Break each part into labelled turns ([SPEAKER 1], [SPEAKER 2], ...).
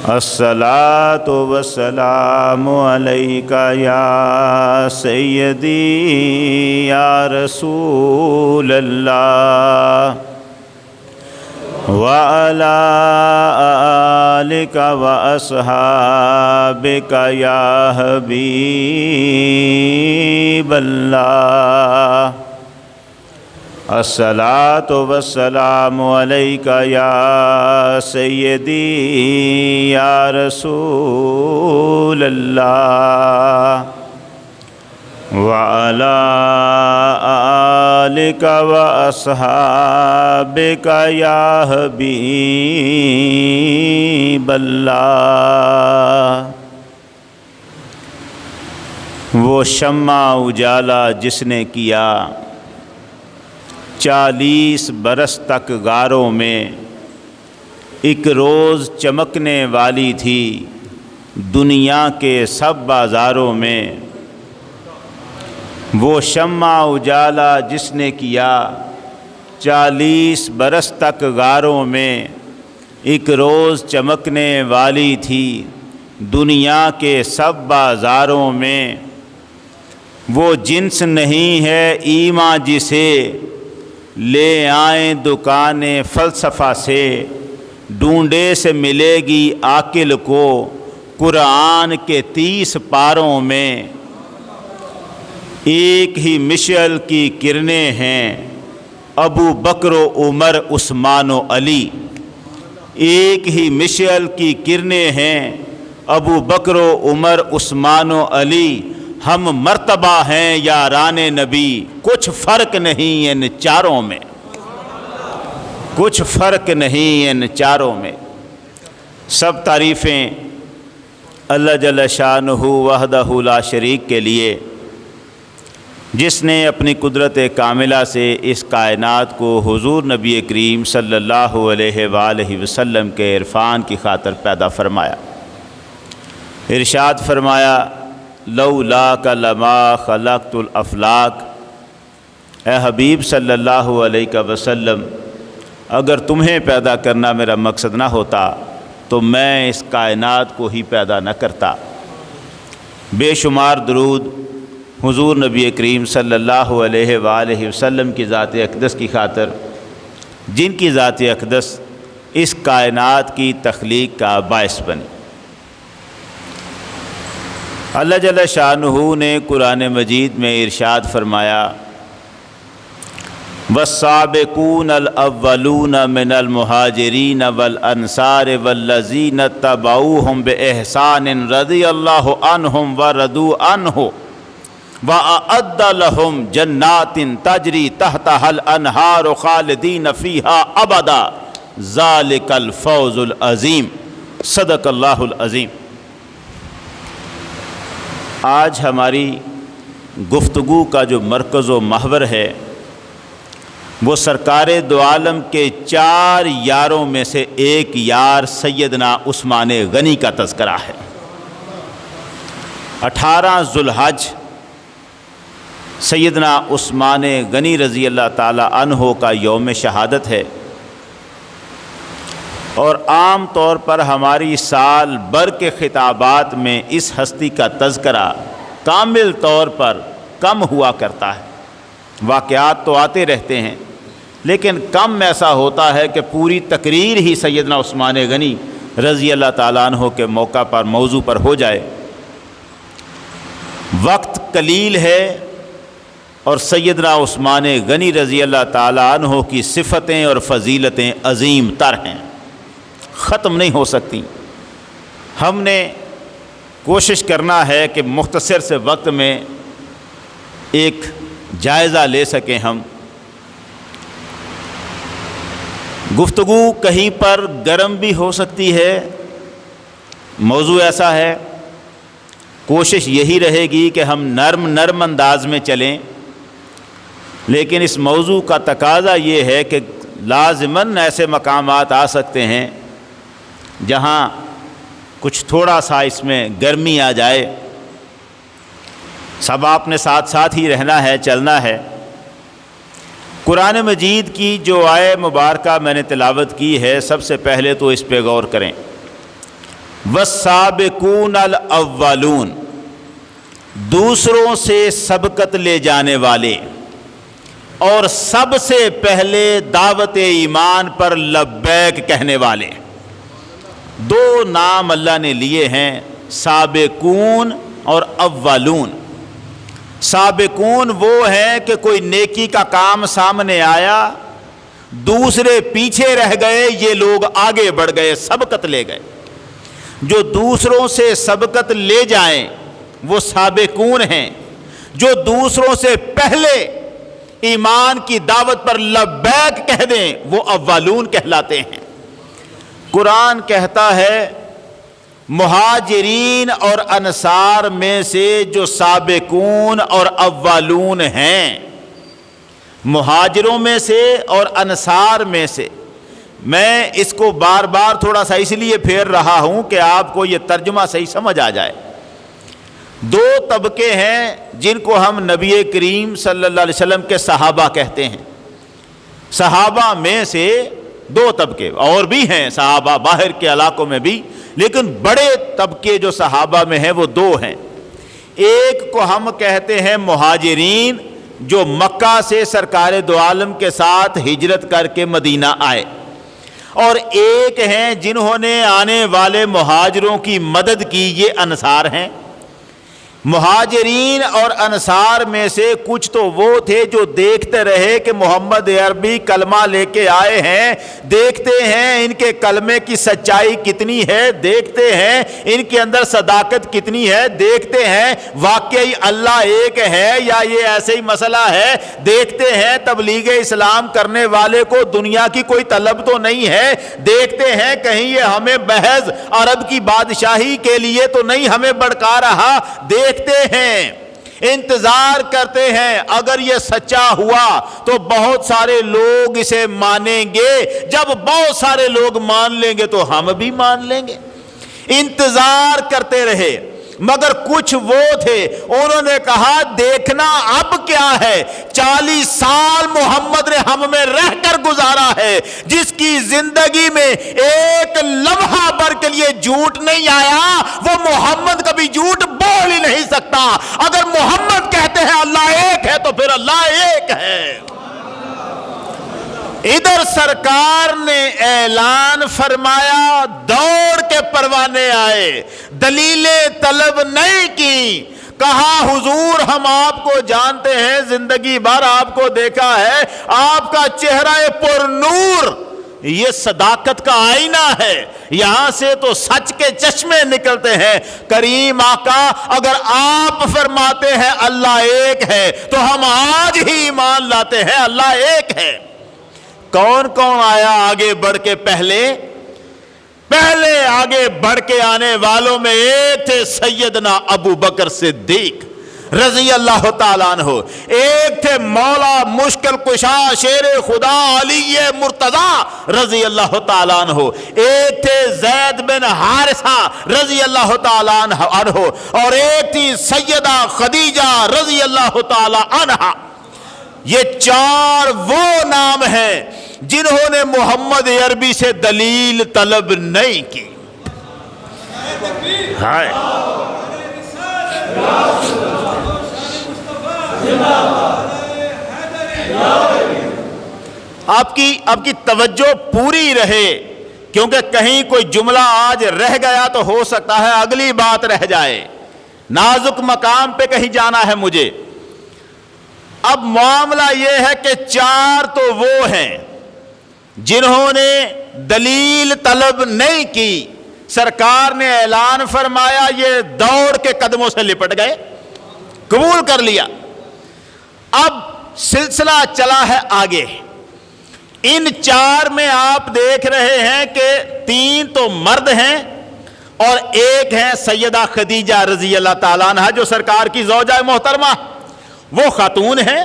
[SPEAKER 1] الصلاۃ والسلام علیک یا سیدی یا رسول اللہ وعلی آلک واصحابک یا حبیب اللہ الصلاۃ والسلام علیک یا سیدی یا رسول اللہ وعلی آلک واصحابک یا حبیب اللہ۔ وہ شمع اجالا جس نے کیا 40 برس تک غاروں میں، ایک روز چمکنے والی تھی دنیا کے سب بازاروں میں۔ وہ شمع اجالا جس نے کیا 40 برس تک غاروں میں، ایک روز چمکنے والی تھی دنیا کے سب بازاروں میں۔ وہ جنس نہیں ہے ایمان جسے لے آئیں دکان فلسفہ سے، ڈھونڈے سے ملے گی عاقل کو قرآن کے 30 پاروں میں۔ ایک ہی مشعل کی کرنیں ہیں ابو بکر و عمر عثمان و علی، ایک ہی مشعل کی کرنیں ہیں ابو بکر و عمر عثمان و علی۔ ہم مرتبہ ہیں یاران نبی، کچھ فرق نہیں ان چاروں میں، کچھ فرق نہیں ان چاروں میں۔ سب تعریفیں اللہ جل شانہ وحدہ لا شریک کے لیے، جس نے اپنی قدرت کاملہ سے اس کائنات کو حضور نبی کریم صلی اللہ علیہ وآلہ وسلم کے عرفان کی خاطر پیدا فرمایا۔ ارشاد فرمایا لولاک لما خلقت الافلاک، اے حبیب صلی اللہ علیہ وسلم، اگر تمہیں پیدا کرنا میرا مقصد نہ ہوتا تو میں اس کائنات کو ہی پیدا نہ کرتا۔ بے شمار درود حضور نبی کریم صلی اللہ علیہ وآلہ وسلم کی ذات اقدس کی خاطر، جن کی ذات اقدس اس کائنات کی تخلیق کا باعث بنی۔ اللہ جل شانہ نے قرآن مجید میں ارشاد فرمایا والسابقون الاولون من المہاجرین والانصار والذین اتبعوہم باحسان رضی اللہ عنہم ورضوا عنہ وأعد لهم جنات تجری تحتها الانہار خالدین فیہا ابدا ذالک الفوز العظیم۔ صدق اللہ العظیم۔ آج ہماری گفتگو کا جو مرکز و محور ہے وہ سرکار دو عالم کے 4 یاروں میں سے ایک یار سیدنا عثمان غنی کا تذکرہ ہے۔ 18 ذوالحج سیدنا عثمان غنی رضی اللہ تعالی عنہ کا یوم شہادت ہے، اور عام طور پر ہماری سال بھر کے خطابات میں اس ہستی کا تذکرہ کامل طور پر کم ہوا کرتا ہے۔ واقعات تو آتے رہتے ہیں لیکن کم ایسا ہوتا ہے کہ پوری تقریر ہی سیدنا عثمان غنی رضی اللہ تعالیٰ عنہ کے موقع پر موضوع پر ہو جائے۔ وقت قلیل ہے اور سیدنا عثمان غنی رضی اللہ تعالیٰ عنہ کی صفتیں اور فضیلتیں عظیم تر ہیں، ختم نہیں ہو سکتی۔ ہم نے کوشش کرنا ہے کہ مختصر سے وقت میں ایک جائزہ لے سکیں۔ ہم گفتگو کہیں پر گرم بھی ہو سکتی ہے، موضوع ایسا ہے، کوشش یہی رہے گی کہ ہم نرم انداز میں چلیں، لیکن اس موضوع کا تقاضا یہ ہے کہ لازماً ایسے مقامات آ سکتے ہیں جہاں کچھ تھوڑا سا اس میں گرمی آ جائے۔ سب آپ نے ساتھ ساتھ ہی رہنا ہے، چلنا ہے۔ قرآن مجید کی جو آیہ مبارکہ میں نے تلاوت کی ہے، سب سے پہلے تو اس پہ غور کریں۔ والسابقون الاولون، دوسروں سے سبقت لے جانے والے اور سب سے پہلے دعوت ایمان پر لبیک کہنے والے۔ دو نام اللہ نے لیے ہیں، سابقون اور اولون۔ سابقون وہ ہیں کہ کوئی نیکی کا کام سامنے آیا، دوسرے پیچھے رہ گئے، یہ لوگ آگے بڑھ گئے، سبقت لے گئے۔ جو دوسروں سے سبقت لے جائیں وہ سابقون ہیں، جو دوسروں سے پہلے ایمان کی دعوت پر لبیک کہہ دیں وہ اولون کہلاتے ہیں۔ قرآن کہتا ہے مہاجرین اور انصار میں سے جو سابقون اور اولون ہیں، مہاجروں میں سے اور انصار میں سے۔ میں اس کو بار بار تھوڑا سا اس لیے پھیر رہا ہوں کہ آپ کو یہ ترجمہ صحیح سمجھ آ جائے۔ دو طبقے ہیں جن کو ہم نبی کریم صلی اللہ علیہ وسلم کے صحابہ کہتے ہیں۔ صحابہ میں سے دو طبقے اور بھی ہیں، صحابہ باہر کے علاقوں میں بھی، لیکن بڑے طبقے جو صحابہ میں ہیں وہ دو ہیں۔ ایک کو ہم کہتے ہیں مہاجرین، جو مکہ سے سرکار دو عالم کے ساتھ ہجرت کر کے مدینہ آئے، اور ایک ہیں جنہوں نے آنے والے مہاجروں کی مدد کی، یہ انصار ہیں۔ مہاجرین اور انصار میں سے کچھ تو وہ تھے جو دیکھتے رہے کہ محمد عربی کلمہ لے کے آئے ہیں، دیکھتے ہیں ان کے کلمے کی سچائی کتنی ہے، دیکھتے ہیں ان کے اندر صداقت کتنی ہے، دیکھتے ہیں واقعی اللہ ایک ہے یا یہ ایسے ہی مسئلہ ہے، دیکھتے ہیں تبلیغ اسلام کرنے والے کو دنیا کی کوئی طلب تو نہیں ہے، دیکھتے ہیں کہیں یہ ہمیں محض عرب کی بادشاہی کے لیے تو نہیں ہمیں بھڑکا رہا، دیکھتے ہیں، انتظار کرتے ہیں اگر یہ سچا ہوا تو بہت سارے لوگ اسے مانیں گے، جب بہت سارے لوگ مان لیں گے تو ہم بھی مان لیں گے۔ انتظار کرتے رہے، مگر کچھ وہ تھے انہوں نے کہا دیکھنا اب کیا ہے، 40 سال محمد نے ہم میں رہ کر گزارا ہے، جس کی زندگی میں ایک لمحہ بھر کے لیے جھوٹ نہیں آیا، وہ محمد کبھی جھوٹ بول ہی نہیں سکتا۔ اگر محمد کہتے ہیں اللہ ایک ہے تو پھر اللہ ایک ہے۔ ادھر سرکار نے اعلان فرمایا، دوڑ کے پروانے آئے، دلیلیں طلب نہیں کی، کہا حضور ہم آپ کو جانتے ہیں، زندگی بھر آپ کو دیکھا ہے، آپ کا چہرہ پر نور، یہ صداقت کا آئینہ ہے، یہاں سے تو سچ کے چشمے نکلتے ہیں۔ کریم آقا اگر آپ فرماتے ہیں اللہ ایک ہے تو ہم آج ہی ایمان لاتے ہیں اللہ ایک ہے۔ کون کون آیا آگے بڑھ کے؟ پہلے آگے بڑھ کے آنے والوں میں ایک تھے سیدنا ابو بکر صدیق رضی اللہ تعالیٰ عنہ، ایک تھے مولا مشکل کشا شیر خدا علی مرتضی رضی اللہ تعالیٰ عنہ، ایک تھے زید بن حارثہ رضی اللہ تعالیٰ عنہ، اور ایک تھی سیدہ خدیجہ رضی اللہ تعالیٰ عنہ۔ یہ چار وہ نام ہیں جنہوں نے محمد عربی سے دلیل طلب نہیں کی۔ ہائے آپ کی توجہ پوری رہے، کیونکہ کہیں کوئی جملہ آج رہ گیا تو ہو سکتا ہے اگلی بات رہ جائے، نازک مقام پہ کہیں جانا ہے مجھے۔ اب معاملہ یہ ہے کہ چار تو وہ ہیں جنہوں نے دلیل طلب نہیں کی، سرکار نے اعلان فرمایا، یہ دوڑ کے قدموں سے لپٹ گئے، قبول کر لیا۔ اب سلسلہ چلا ہے آگے۔ ان چار میں آپ دیکھ رہے ہیں کہ 3 تو مرد ہیں اور ایک ہیں سیدہ خدیجہ رضی اللہ تعالیٰ عنہ جو سرکار کی زوجہ محترمہ، وہ خاتون ہیں،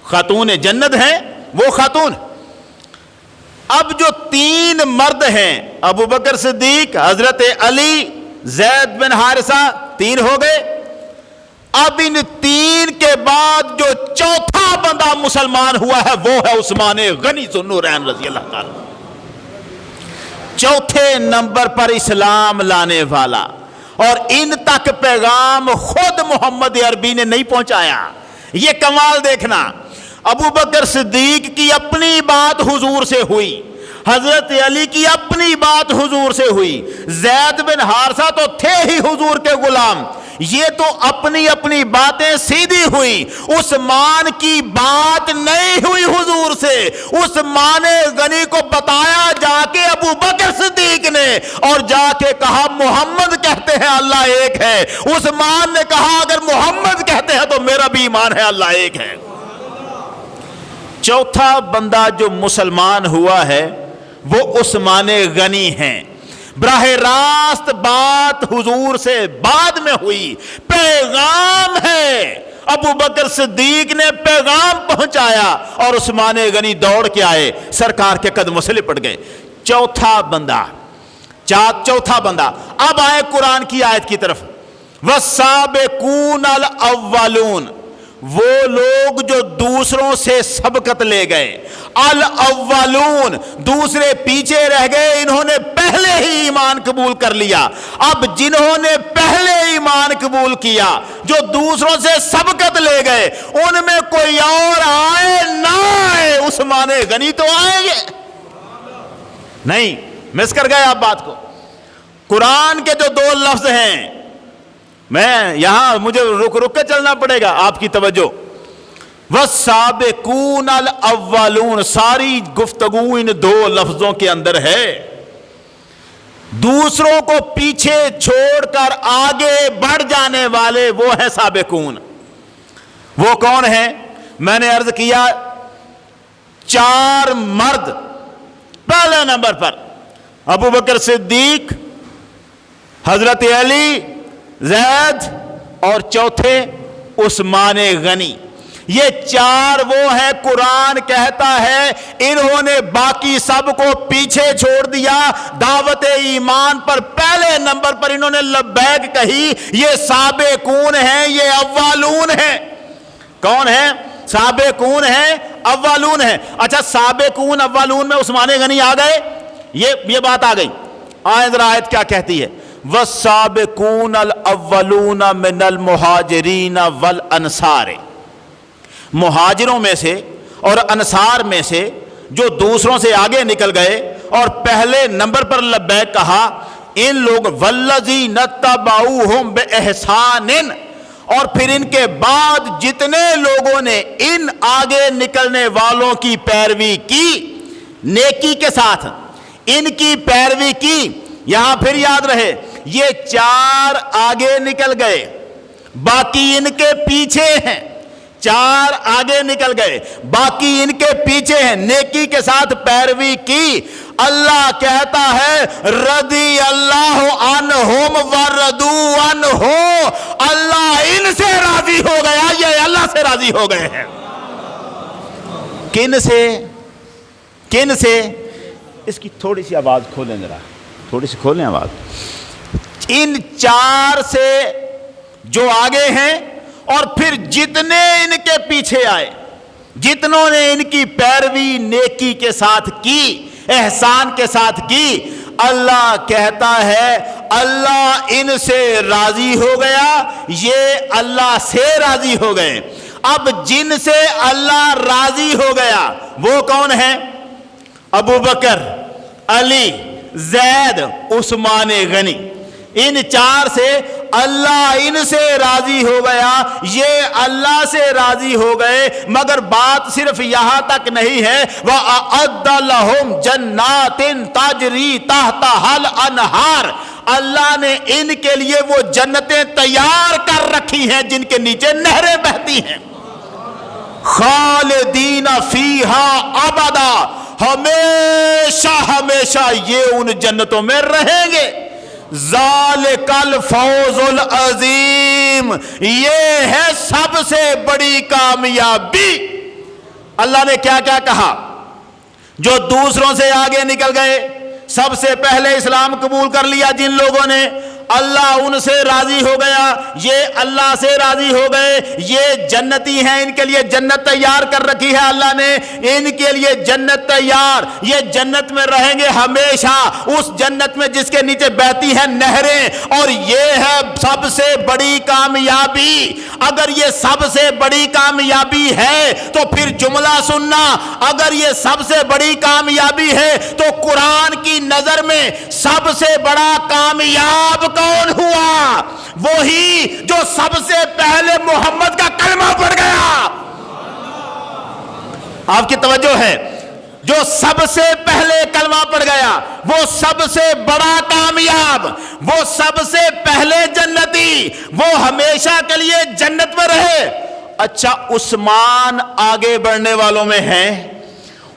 [SPEAKER 1] خاتون جنت ہیں وہ خاتون۔ اب جو 3 مرد ہیں، ابو بکر صدیق، حضرت علی، زید بن حارثہ، 3 ہو گئے۔ اب ان 3 کے بعد جو چوتھا بندہ مسلمان ہوا ہے وہ ہے عثمان غنی ذو النورین رضی اللہ تعالیٰ۔ چوتھے نمبر پر اسلام لانے والا، اور ان تک پیغام خود محمد عربی نے نہیں پہنچایا۔ یہ کمال دیکھنا، ابو بکر صدیق کی اپنی بات حضور سے ہوئی، حضرت علی کی اپنی بات حضور سے ہوئی، زید بن حارثہ تو تھے ہی حضور کے غلام، یہ تو اپنی اپنی باتیں سیدھی ہوئی۔ عثمان کی بات نہیں ہوئی حضور سے، عثمان غنی کو بتایا جا کے ابو بکر صدیق نے، اور جا کے کہا محمد کہتے ہیں اللہ ایک ہے۔ عثمان نے کہا اگر محمد کہتے ہیں تو میرا بھی ایمان ہے اللہ ایک ہے۔ چوتھا بندہ جو مسلمان ہوا ہے وہ عثمان غنی ہیں۔ براہ راست بات حضور سے بعد میں ہوئی، پیغام ہے، ابو بکر صدیق نے پیغام پہنچایا اور عثمان غنی دوڑ کے آئے، سرکار کے قدموں سے لپٹ گئے۔ چوتھا بندہ اب آئے قرآن کی آیت کی طرف، وَالسَّابِقُونَ الْأَوَّلُونَ، وہ لوگ جو دوسروں سے سبقت لے گئے، الاولون، دوسرے پیچھے رہ گئے، انہوں نے پہلے ہی ایمان قبول کر لیا۔ اب جنہوں نے پہلے ایمان قبول کیا، جو دوسروں سے سبقت لے گئے، ان میں کوئی اور آئے نہ آئے، عثمان غنی تو آئیں گے نہیں۔ مس کر گئے آپ بات کو۔ قرآن کے جو دو لفظ ہیں، میں یہاں مجھے رک کے چلنا پڑے گا، آپ کی توجہ۔ وَالسَّابِقُونَ الْأَوَّلُونَ، ساری گفتگو ان دو لفظوں کے اندر ہے۔ دوسروں کو پیچھے چھوڑ کر آگے بڑھ جانے والے وہ ہیں سابقون۔ وہ کون ہیں؟ میں نے عرض کیا 4 مرد، پہلے نمبر پر ابو بکر صدیق، حضرت علی، زید، اور چوتھے عثمان غنی۔ یہ 4 وہ ہیں، قرآن کہتا ہے انہوں نے باقی سب کو پیچھے چھوڑ دیا، دعوت ایمان پر پہلے نمبر پر انہوں نے لبیک کہی۔ یہ سابقون ہیں، یہ اولون ہیں۔ کون ہیں؟ سابقون ہیں، اولون ہیں۔ اچھا، سابقون اولون میں عثمان غنی آ گئے، یہ بات آ گئی۔ آئے ذرا آیت کیا کہتی ہے، وَالسَّابِقُونَ الْأَوَّلُونَ مِنَ الْمُهَاجِرِينَ وَالْأَنصَارِ، مہاجروں میں سے اور انصار میں سے جو دوسروں سے آگے نکل گئے اور پہلے نمبر پر لبیک کہا، ان لوگ وَالَّذِينَ اتَّبَعُوهُمْ بِإِحْسَانٍ، اور پھر ان کے بعد جتنے لوگوں نے ان آگے نکلنے والوں کی پیروی کی، نیکی کے ساتھ ان کی پیروی کی۔ یہاں پھر یاد رہے، یہ 4 آگے نکل گئے، باقی ان کے پیچھے ہیں۔ 4 آگے نکل گئے، باقی ان کے پیچھے ہیں، نیکی کے ساتھ پیروی کی۔ اللہ کہتا ہے رضی اللہ عنہم ورضوا عنہ، اللہ ان سے راضی ہو گیا، یہ اللہ سے راضی ہو گئے ہیں۔ کن سے؟ اس کی تھوڑی سی آواز کھولیں ذرا، تھوڑی سی کھولیں آواز۔ ان 4 سے جو آگے ہیں اور پھر جتنے ان کے پیچھے آئے، جتنوں نے ان کی پیروی نیکی کے ساتھ کی، احسان کے ساتھ کی، اللہ کہتا ہے اللہ ان سے راضی ہو گیا، یہ اللہ سے راضی ہو گئے۔ اب جن سے اللہ راضی ہو گیا وہ کون ہیں؟ ابو بکر، علی، زید، عثمان غنی۔ ان 4 سے اللہ ان سے راضی ہو گیا، یہ اللہ سے راضی ہو گئے۔ مگر بات صرف یہاں تک نہیں ہے، وَأَعَدَّ لَهُمْ جَنَّاتٍ تَجْرِي تَحْتَهَا الْأَنْهَارُ، اللہ نے ان کے لیے وہ جنتیں تیار کر رکھی ہیں جن کے نیچے نہریں بہتی ہیں۔ خالدین فیہا ابدا، ہمیشہ ہمیشہ یہ ان جنتوں میں رہیں گے۔ ذالک الفوز العظیم، یہ ہے سب سے بڑی کامیابی۔ اللہ نے کیا کیا کہا؟ جو دوسروں سے آگے نکل گئے، سب سے پہلے اسلام قبول کر لیا جن لوگوں نے، اللہ ان سے راضی ہو گیا، یہ اللہ سے راضی ہو گئے، یہ جنتی ہیں، ان کے لیے جنت تیار کر رکھی ہے اللہ نے، ان کے لیے جنت تیار، یہ جنت میں رہیں گے ہمیشہ، اس جنت میں جس کے نیچے بہتی ہیں نہریں، اور یہ ہے سب سے بڑی کامیابی۔ اگر یہ سب سے بڑی کامیابی ہے تو پھر جملہ سننا، اگر یہ سب سے بڑی کامیابی ہے تو قرآن کی نظر میں سب سے بڑا کامیاب کون ہوا؟ وہی جو سب سے پہلے محمد کا کلمہ پڑھ گیا۔ آپ کی توجہ ہے؟ جو سب سے پہلے کلمہ پڑھ گیا وہ سب سے بڑا کامیاب، وہ سب سے پہلے جنتی، وہ ہمیشہ کے لیے جنت میں رہے۔ اچھا، عثمان آگے بڑھنے والوں میں ہیں،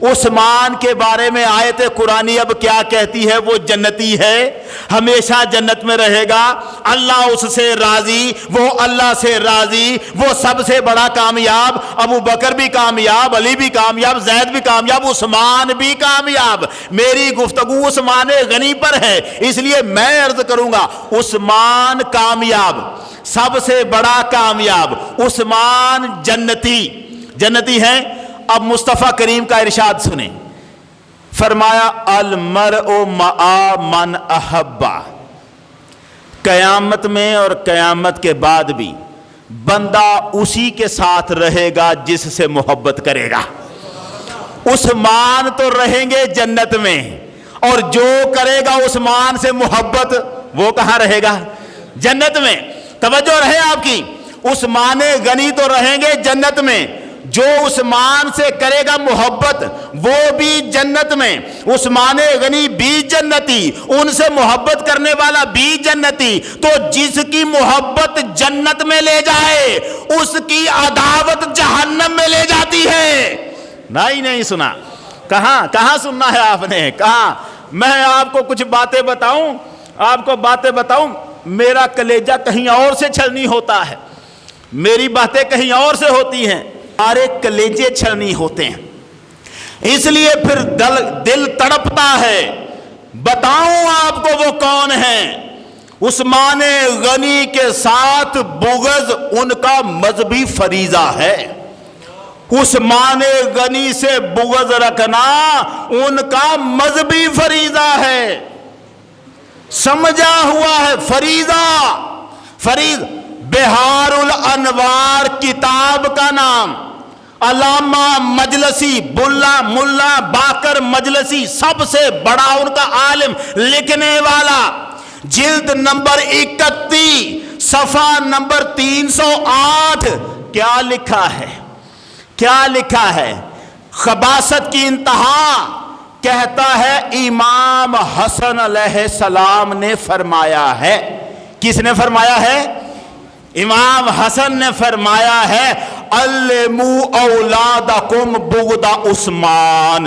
[SPEAKER 1] عثمان کے بارے میں آیت قرآنی اب کیا کہتی ہے؟ وہ جنتی ہے، ہمیشہ جنت میں رہے گا، اللہ اس سے راضی، وہ اللہ سے راضی، وہ سب سے بڑا کامیاب، ابو بکر بھی کامیاب، علی بھی کامیاب، زید بھی کامیاب، عثمان بھی کامیاب۔ میری گفتگو عثمان غنی پر ہے، اس لیے میں عرض کروں گا عثمان کامیاب، سب سے بڑا کامیاب، عثمان جنتی ہیں۔ اب مصطفیٰ کریم کا ارشاد سنیں، فرمایا المرء مع من احبا، قیامت میں اور قیامت کے بعد بھی بندہ اسی کے ساتھ رہے گا جس سے محبت کرے گا۔ عثمان تو رہیں گے جنت میں، اور جو کرے گا عثمان سے محبت وہ کہاں رہے گا؟ جنت میں۔ توجہ رہے آپ کی، عثمان غنی تو رہیں گے جنت میں، جو عثمان سے کرے گا محبت وہ بھی جنت میں، عثمان غنی بھی جنتی، ان سے محبت کرنے والا بھی جنتی۔ تو جس کی محبت جنت میں لے جائے اس کی عداوت جہنم میں لے جاتی ہے۔ نہیں سنا؟ کہاں سننا ہے آپ نے؟ کہاں؟ میں آپ کو کچھ باتیں بتاؤں، میرا کلیجہ کہیں اور سے چھلنی ہوتا ہے، میری باتیں کہیں اور سے ہوتی ہیں، سارے کلیجے چھلنی ہوتے ہیں، اس لیے پھر دل تڑپتا ہے۔ بتاؤں آپ کو وہ کون ہیں؟ عثمان غنی کے ساتھ بغض ان کا مذہبی فریضہ ہے، عثمان غنی سے بغض رکھنا ان کا مذہبی فریضہ ہے، سمجھا ہوا ہے فریض۔ بہار الانوار کتاب کا نام، علامہ مجلسی، ملا باقر مجلسی، سب سے بڑا ان کا عالم لکھنے والا، جلد نمبر 31 صفحہ نمبر 308، کیا لکھا ہے؟ خباثت کی انتہا، کہتا ہے امام حسن علیہ السلام نے فرمایا ہے۔ کس نے فرمایا ہے؟ امام حسن نے فرمایا ہے علموا اولادکم بغض عثمان۔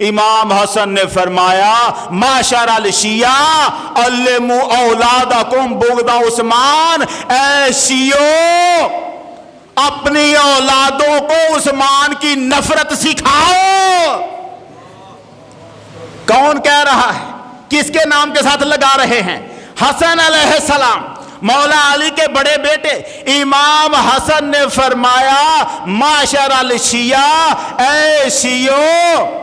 [SPEAKER 1] امام حسن نے فرمایا معاشر الشیعہ علموا اولادکم بغض عثمان، اے شیعو اپنی اولادوں کو عثمان کی نفرت سکھاؤ۔ کون کہہ رہا ہے؟ کس کے نام کے ساتھ لگا رہے ہیں؟ حسن علیہ السلام، مولا علی کے بڑے بیٹے امام حسن نے فرمایا معاشر الشیعہ، اے شیعو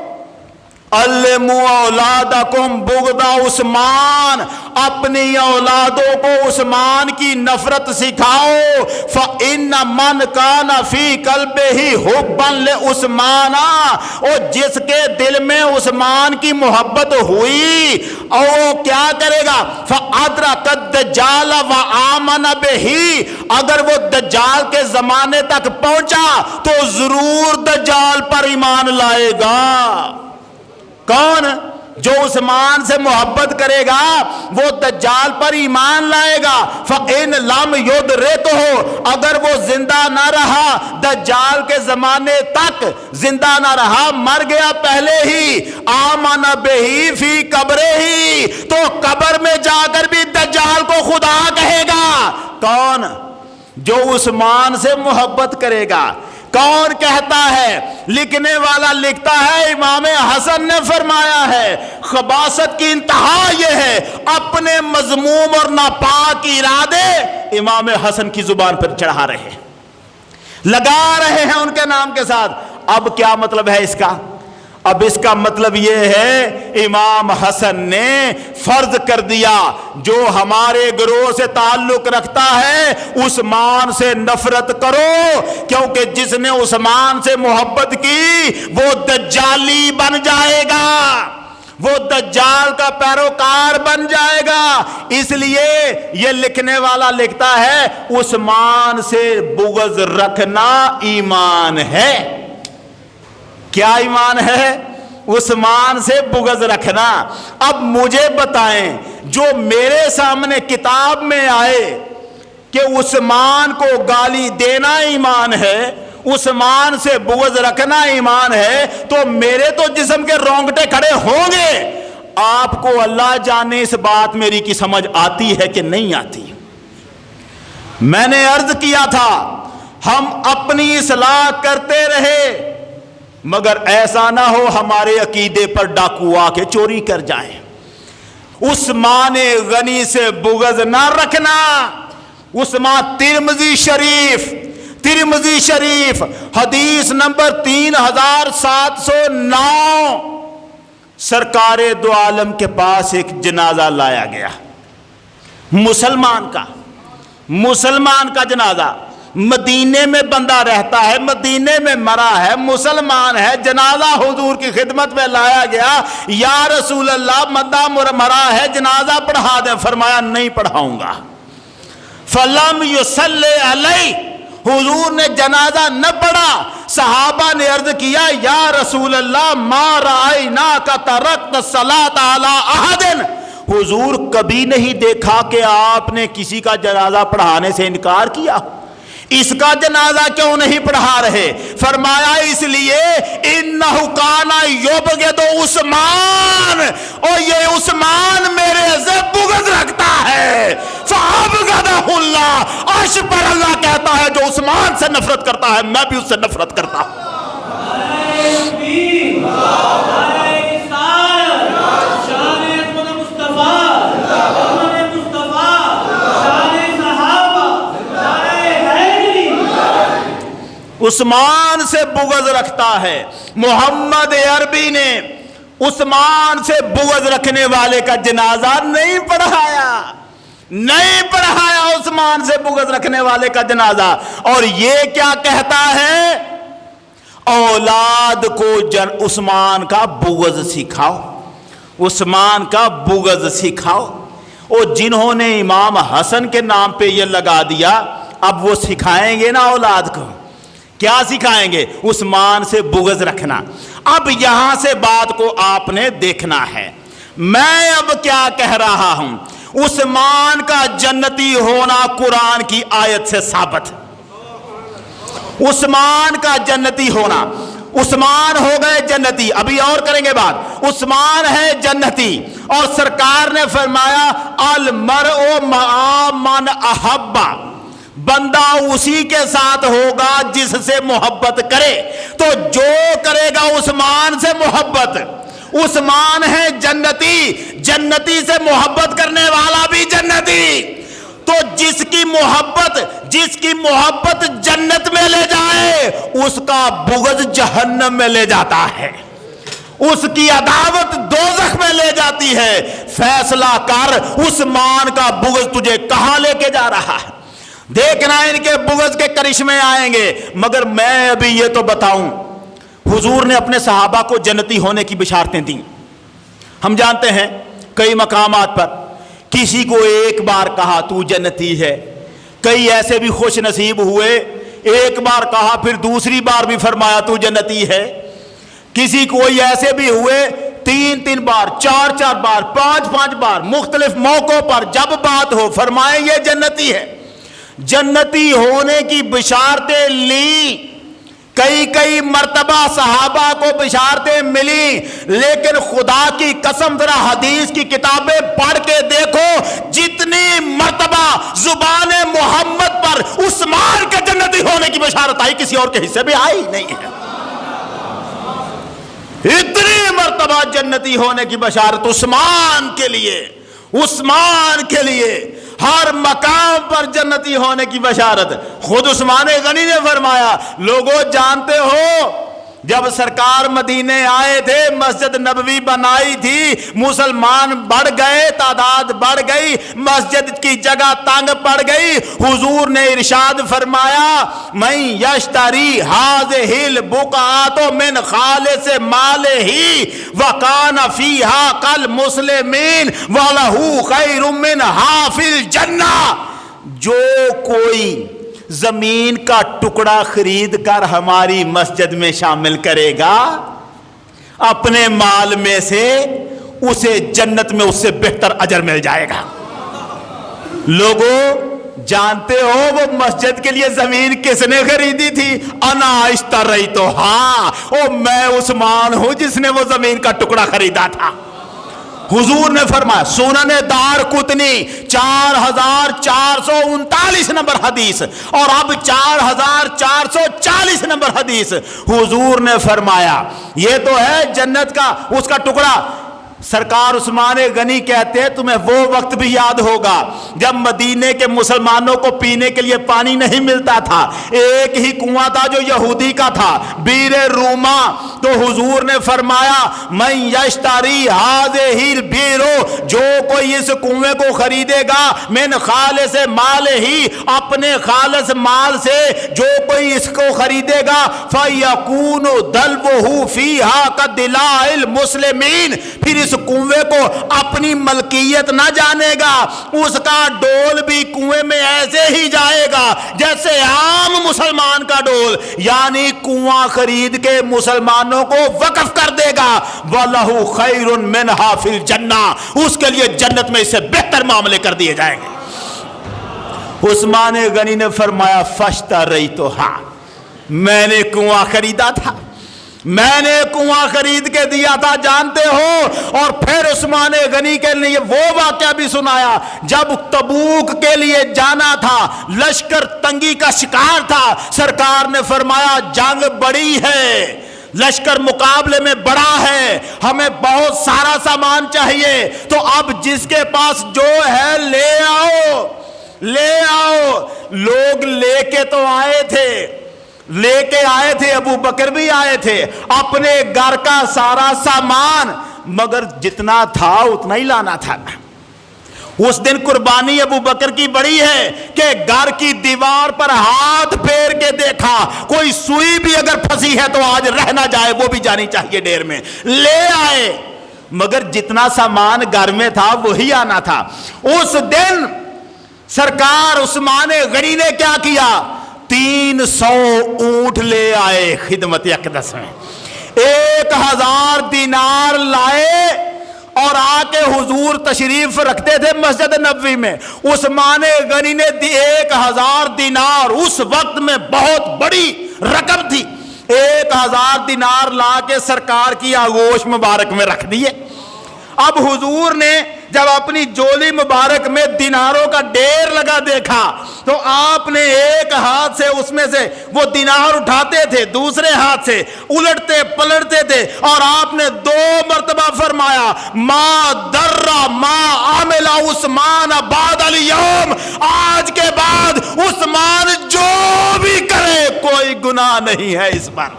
[SPEAKER 1] علموا اولادکم بغض عثمان، اپنی اولادوں کو عثمان کی نفرت سکھاؤ۔ فإن من کان فی قلبہ حبا لعثمان، اور جس کے دل میں عثمان کی محبت ہوئی اور وہ کیا کرے گا؟ فأدرک الدجال وآمن بہ، اگر وہ دجال کے زمانے تک پہنچا تو ضرور دجال پر ایمان لائے گا۔ کون؟ جو عثمان سے محبت کرے گا وہ دجال پر ایمان لائے گا۔ فَإِن لَمْ يُدْرِكْهُ، اگر وہ زندہ نہ رہا، دجال کے زمانے تک زندہ نہ رہا، مر گیا پہلے ہی، آمن بہ فی قبرہ، تو قبر میں جا کر بھی دجال کو خدا کہے گا۔ کون؟ جو عثمان سے محبت کرے گا، کون کہتا ہے؟ لکھنے والا لکھتا ہے امام حسن نے فرمایا ہے خباثت کی انتہا یہ ہے اپنے مذموم اور ناپاک ارادے امام حسن کی زبان پر چڑھا رہے ہیں، لگا رہے ہیں ان کے نام کے ساتھ۔ اب کیا مطلب ہے اس کا؟ اب اس کا مطلب یہ ہے امام حسن نے فرض کر دیا جو ہمارے گروہ سے تعلق رکھتا ہے عثمان سے نفرت کرو، کیونکہ جس نے عثمان سے محبت کی وہ دجالی بن جائے گا، وہ دجال کا پیروکار بن جائے گا۔ اس لیے یہ لکھنے والا لکھتا ہے عثمان سے بغض رکھنا ایمان ہے۔ کیا ایمان ہے؟ عثمان سے بغض رکھنا۔ اب مجھے بتائیں جو میرے سامنے کتاب میں آئے کہ عثمان کو گالی دینا ایمان ہے، عثمان سے بغض رکھنا ایمان ہے، تو میرے تو جسم کے رونگٹے کھڑے ہوں گے۔ آپ کو اللہ جانے اس بات میری کی سمجھ آتی ہے کہ نہیں آتی؟ میں نے عرض کیا تھا ہم اپنی اصلاح کرتے رہے مگر ایسا نہ ہو ہمارے عقیدے پر ڈاکو آ کے چوری کر جائیں۔ عثمان غنی سے بغض نہ رکھنا۔ عثمان ترمذی شریف حدیث نمبر 3709 سرکار دو عالم کے پاس ایک جنازہ لایا گیا، مسلمان کا جنازہ۔ مدینے میں بندہ رہتا ہے، مدینے میں مرا ہے، مسلمان ہے، جنازہ حضور کی خدمت میں لایا گیا۔ یا رسول اللہ بندہ مرا ہے، جنازہ پڑھا دیں۔ فرمایا نہیں پڑھاؤں گا۔ فلم یصلی علیہ، حضور نے جنازہ نہ پڑھا۔ صحابہ نے عرض کیا یا رسول اللہ ما رأیناک ترکت الصلاۃ علی احد، حضور کبھی نہیں دیکھا کہ آپ نے کسی کا جنازہ پڑھانے سے انکار کیا، اس کا جنازہ کیوں نہیں پڑھا رہے؟ فرمایا اس لیے انہ کان یبغض عثمان، اور یہ عثمان میرے سے بغض رکھتا ہے۔ فابغضہ اللہ، عرش پر اللہ کہتا ہے جو عثمان سے نفرت کرتا ہے میں بھی اس سے نفرت کرتا ہوں۔ عثمان سے بغض رکھتا ہے۔ محمد عربی نے عثمان سے بغض رکھنے والے کا جنازہ نہیں پڑھایا عثمان سے بغض رکھنے والے کا جنازہ۔ اور یہ کیا کہتا ہے؟ اولاد کو عثمان کا بغض سکھاؤ، عثمان کا بغض سکھاؤ۔ اور جنہوں نے امام حسن کے نام پہ یہ لگا دیا اب وہ سکھائیں گے نا اولاد کو، کیا سکھائیں گے؟ عثمان سے بغض رکھنا۔ اب یہاں سے بات کو آپ نے دیکھنا ہے۔ میں اب کیا کہہ رہا ہوں؟ عثمان کا جنتی ہونا قرآن کی آیت سے ثابت۔ عثمان کا جنتی ہونا، عثمان ہو گئے جنتی، ابھی اور کریں گے بات۔ عثمان ہے جنتی، اور سرکار نے فرمایا المرء مع من احب، بندہ اسی کے ساتھ ہوگا جس سے محبت کرے۔ تو جو کرے گا عثمان سے محبت، عثمان ہے جنتی، جنتی سے محبت کرنے والا بھی جنتی۔ تو جس کی محبت جنت میں لے جائے اس کا بغض جہنم میں لے جاتا ہے، اس کی عداوت دوزخ میں لے جاتی ہے۔ فیصلہ کر عثمان کا بغض تجھے کہاں لے کے جا رہا ہے؟ دیکھنا ان کے بغض کے کرشمے آئیں گے۔ مگر میں ابھی یہ تو بتاؤں، حضور نے اپنے صحابہ کو جنتی ہونے کی بشارتیں دیں۔ ہم جانتے ہیں کئی مقامات پر کسی کو ایک بار کہا تو جنتی ہے، کئی ایسے بھی خوش نصیب ہوئے ایک بار کہا پھر دوسری بار بھی فرمایا تو جنتی ہے، کسی کوئی ایسے بھی ہوئے 3 بار 4 بار 5 بار مختلف موقعوں پر جب بات ہو فرمائے یہ جنتی ہے۔ جنتی ہونے کی بشارتیں لی، کئی مرتبہ صحابہ کو بشارتیں ملی، لیکن خدا کی قسم ذرا حدیث کی کتابیں پڑھ کے دیکھو، جتنی مرتبہ زبان محمد پر عثمان کے جنتی ہونے کی بشارت آئی کسی اور کے حصے میں آئی نہیں ہے۔ اتنی مرتبہ جنتی ہونے کی بشارت عثمان کے لیے، ہر مقام پر جنتی ہونے کی بشارت۔ خود عثمان غنی نے فرمایا، لوگوں جانتے ہو جب سرکار مدینے آئے تھے، مسجد نبوی بنائی تھی، مسلمان بڑھ گئے، تعداد بڑھ گئی، مسجد کی جگہ تنگ پڑ گئی، حضور نے ارشاد فرمایا، من یشتری ہذہ البقعۃ من خالص مالہ وکان فیہا کالمسلمین ولہ خیر منہا فی الجنہ۔ جو کوئی زمین کا ٹکڑا خرید کر ہماری مسجد میں شامل کرے گا اپنے مال میں سے، اسے جنت میں اس سے بہتر اجر مل جائے گا۔ لوگوں جانتے ہو وہ مسجد کے لیے زمین کس نے خریدی تھی؟ انا اشتریتھا، میں عثمان ہوں جس نے وہ زمین کا ٹکڑا خریدا تھا۔ حضور نے فرمایا، سنن دارقطنی 4439 نمبر حدیث، اور اب 4440 نمبر حدیث، حضور نے فرمایا یہ تو ہے جنت کا اس کا ٹکڑا۔ سرکار عثمان غنی کہتے ہیں تمہیں وہ وقت بھی یاد ہوگا جب مدینے کے مسلمانوں کو پینے کے لیے پانی نہیں ملتا تھا، ایک ہی کنواں تھا جو یہودی کا تھا، بیر روما۔ تو حضور نے فرمایا، من یشتری ہذہ البیر، جو کوئی اس کنویں کو خریدے گا، من خالص مال ہی، اپنے خالص مال سے جو کوئی اس کو خریدے گا، فیکون دلوہ فیہا کدلاء المسلمین، پھر اس کنویں کو اپنی ملکیت نہ جانے گا، اس کا ڈول بھی کنویں میں ایسے ہی جائے گا جیسے عام مسلمان کا ڈول، یعنی کنواں خرید کے مسلمانوں کو وقف کر دے گا، وَلَهُ خَيْرٌ مِنْهَا فِي الْجَنَّةِ، اس کے لیے جنت میں اس سے بہتر معاملے کر دیے جائیں گے۔ عثمان غنی نے فرمایا، فَاشْتَرَيْتُهَا، میں نے کنواں خریدا تھا، میں نے کنواں خرید کے دیا تھا، جانتے ہو۔ اور پھر عثمان غنی کے لیے وہ واقعہ بھی سنایا جب تبوک کے لیے جانا تھا، لشکر تنگی کا شکار تھا، سرکار نے فرمایا جنگ بڑی ہے، لشکر مقابلے میں بڑا ہے، ہمیں بہت سارا سامان چاہیے، تو اب جس کے پاس جو ہے لے آؤ، لے آؤ۔ لوگ لے کے تو آئے تھے، ابو بکر بھی آئے تھے، اپنے گھر کا سارا سامان، مگر جتنا تھا اتنا ہی لانا تھا۔ اس دن قربانی ابو بکر کی بڑی ہے کہ گھر کی دیوار پر ہاتھ پھیر کے دیکھا، کوئی سوئی بھی اگر پھنسی ہے تو آج رہ نہ جائے، وہ بھی جانی چاہیے ڈیر میں، لے آئے، مگر جتنا سامان گھر میں تھا وہی آنا تھا۔ اس دن سرکار عثمان غنی نے کیا کیا؟ 300 اونٹ لے آئے خدمت اقدس میں، 1000 دینار لائے، اور آ کے حضور تشریف رکھتے تھے مسجد نبوی میں۔ عثمان غنی نے 1000 دینار، اس وقت میں بہت بڑی رقم تھی، 1000 دینار لا کے سرکار کی آغوش مبارک میں رکھ دیے۔ اب حضور نے جب اپنی جولی مبارک میں دیناروں کا ڈھیر لگا دیکھا تو آپ نے ایک ہاتھ سے اس میں سے وہ دینار اٹھاتے تھے، دوسرے ہاتھ سے الٹتے پلٹتے تھے، اور آپ نے 2 مرتبہ فرمایا، ما در ما عمل عثمان بعد اليوم، آج کے بعد عثمان جو بھی کرے کوئی گناہ نہیں ہے اس پر،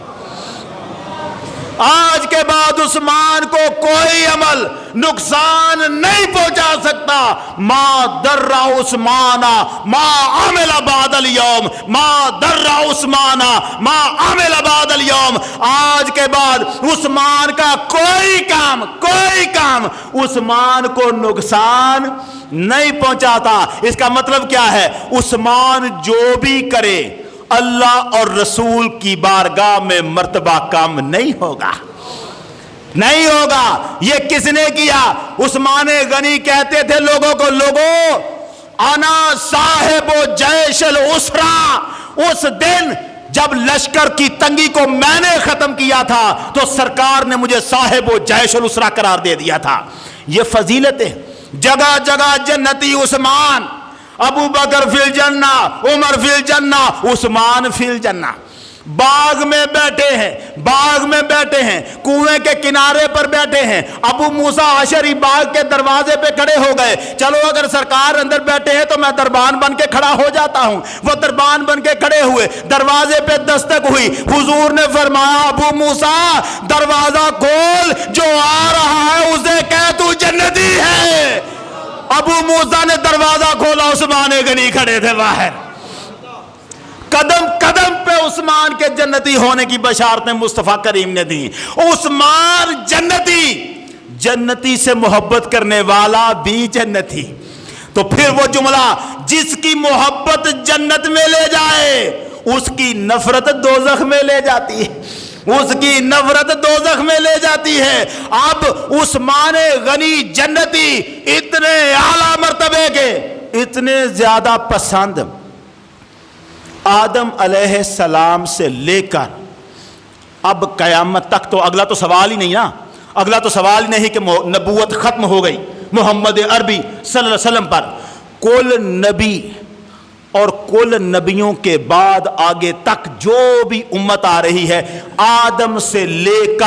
[SPEAKER 1] آج کے بعد عثمان کو کوئی عمل نقصان نہیں پہنچا سکتا۔ ما در عثمان ما عمل بعد اليوم، ما در عثمان ما عمل بعد اليوم، آج کے بعد عثمان کا کوئی کام عثمان کو نقصان نہیں پہنچاتا۔ اس کا مطلب کیا ہے؟ عثمان جو بھی کرے اللہ اور رسول کی بارگاہ میں مرتبہ کم نہیں ہوگا۔ یہ کس نے کیا؟ عثمان غنی کہتے تھے لوگوں کو، انا صاحب جیش الاسرا، اس دن جب لشکر کی تنگی کو میں نے ختم کیا تھا تو سرکار نے مجھے صاحب و جیش الاسرا قرار دے دیا تھا. یہ فضیلت ہے. جگہ جگہ جنتی عثمان، ابو بکر فی الجنہ، عمر فی الجنہ، عثمان فی الجنہ. باغ میں بیٹھے ہیں، باغ میں بیٹھے ہیں، کنویں کے کنارے پر بیٹھے ہیں. ابو موسیٰ اشعری باغ کے دروازے پہ کھڑے ہو گئے. چلو اگر سرکار اندر بیٹھے ہیں تو میں دربان بن کے کھڑا ہو جاتا ہوں. وہ دربان بن کے کھڑے ہوئے، دروازے پہ دستک ہوئی. حضور نے فرمایا ابو موسیٰ دروازہ کھول، جو آ رہا ہے اسے کہہ تو جنتی ہے. ابو موسیٰ نے دروازہ کھولا، عثمان غنی کھڑے تھے باہر. قدم قدم پہ عثمان کے جنتی ہونے کی بشارتیں مصطفیٰ کریم نے دی. عثمان جنتی، جنتی سے محبت کرنے والا بھی جنتی. تو پھر وہ جملہ، جس کی محبت جنت میں لے جائے اس کی نفرت دوزخ میں لے جاتی ہے، اس کی نفرت دوزخ میں لے جاتی ہے. اب عثمان غنی جنتی اتنے اعلیٰ مرتبے کے، اتنے زیادہ پسند آدم علیہ السلام سے لے کر اب قیامت تک. تو اگلا تو سوال ہی نہیں نا، اگلا تو سوال نہیں کہ نبوت ختم ہو گئی محمد عربی صلی اللہ علیہ وسلم پر. کل نبی اور کل نبیوں کے بعد آگے تک جو بھی امت آ رہی ہے، آدم سے لے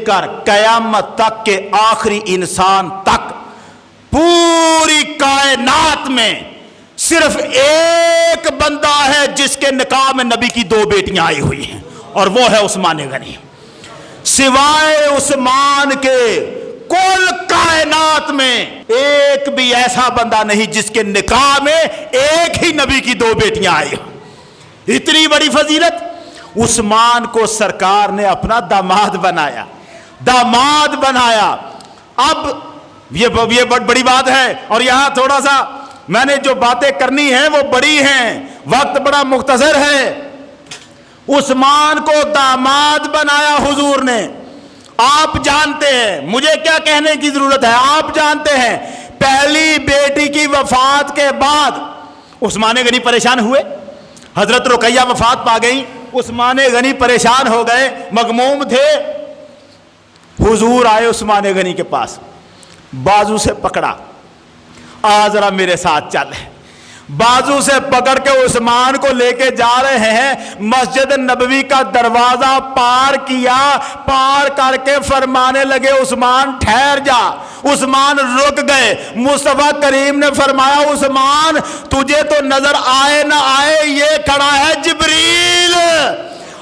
[SPEAKER 1] کر قیامت تک کے آخری انسان تک، پوری کائنات میں صرف ایک بندہ ہے جس کے نکاح میں نبی کی 2 بیٹیاں آئی ہوئی ہیں، اور وہ ہے عثمان غنی. سوائے عثمان کے کل کائنات میں ایک بھی ایسا بندہ نہیں جس کے نکاح میں ایک ہی نبی کی 2 بیٹیاں آئی ہوں. اتنی بڑی فضیلت. عثمان کو سرکار نے اپنا داماد بنایا. اب یہ بہت بڑی بات ہے، اور یہاں تھوڑا سا میں نے جو باتیں کرنی ہیں وہ بڑی ہیں، وقت بڑا مختصر ہے. عثمان کو داماد بنایا حضور نے. آپ جانتے ہیں، مجھے کیا کہنے کی ضرورت ہے، آپ جانتے ہیں پہلی بیٹی کی وفات کے بعد عثمان غنی پریشان ہوئے. حضرت رقیہ وفات پا گئی، عثمان غنی پریشان ہو گئے، مغموم تھے. حضور آئے عثمان غنی کے پاس، بازو سے پکڑا، آ ذرا میرے ساتھ چل. بازو سے پکڑ کے عثمان کو لے کے جا رہے ہیں. مسجد نبوی کا دروازہ پار کیا، پار کر کے فرمانے لگے عثمان ٹھہر جا. عثمان رک گئے. مصطفیٰ کریم نے فرمایا عثمان تجھے تو نظر آئے نہ آئے، یہ کھڑا ہے جبریل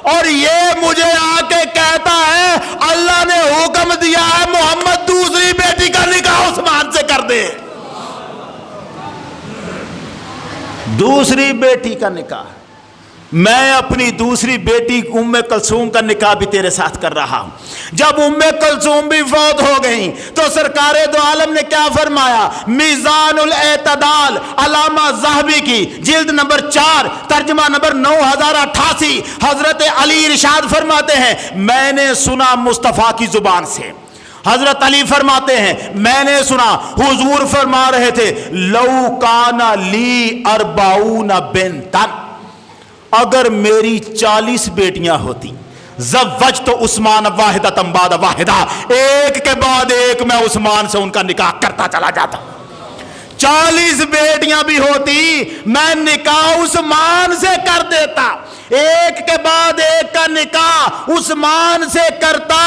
[SPEAKER 1] اور یہ مجھے آ کے کہتا ہے اللہ نے حکم دیا ہے محمد دوسری بیٹی کا نکاح عثمان سے کر دے. دوسری بیٹی کا نکاح، میں اپنی دوسری بیٹی ام کلثوم کا نکاح بھی تیرے ساتھ کر رہا ہوں. جب ام کلثوم بھی فوت ہو گئیں تو سرکار دو عالم نے کیا فرمایا؟ میزان الاعتدال علامہ ذہبی کی جلد نمبر 4 ترجمہ نمبر 9088، حضرت علی ارشاد فرماتے ہیں میں نے سنا مصطفیٰ کی زبان سے. حضرت علی فرماتے ہیں میں نے سنا حضور فرما رہے تھے لو کان لی 40 بنتن، اگر میری 40 بیٹیاں ہوتی، زوجت عثمان واحدۃ بعد واحدہ، ایک کے بعد ایک میں عثمان سے ان کا نکاح کرتا چلا جاتا. 40 بیٹیاں بھی ہوتی میں نکاح عثمان سے کر دیتا، ایک کے بعد ایک کا نکاح عثمان سے کرتا.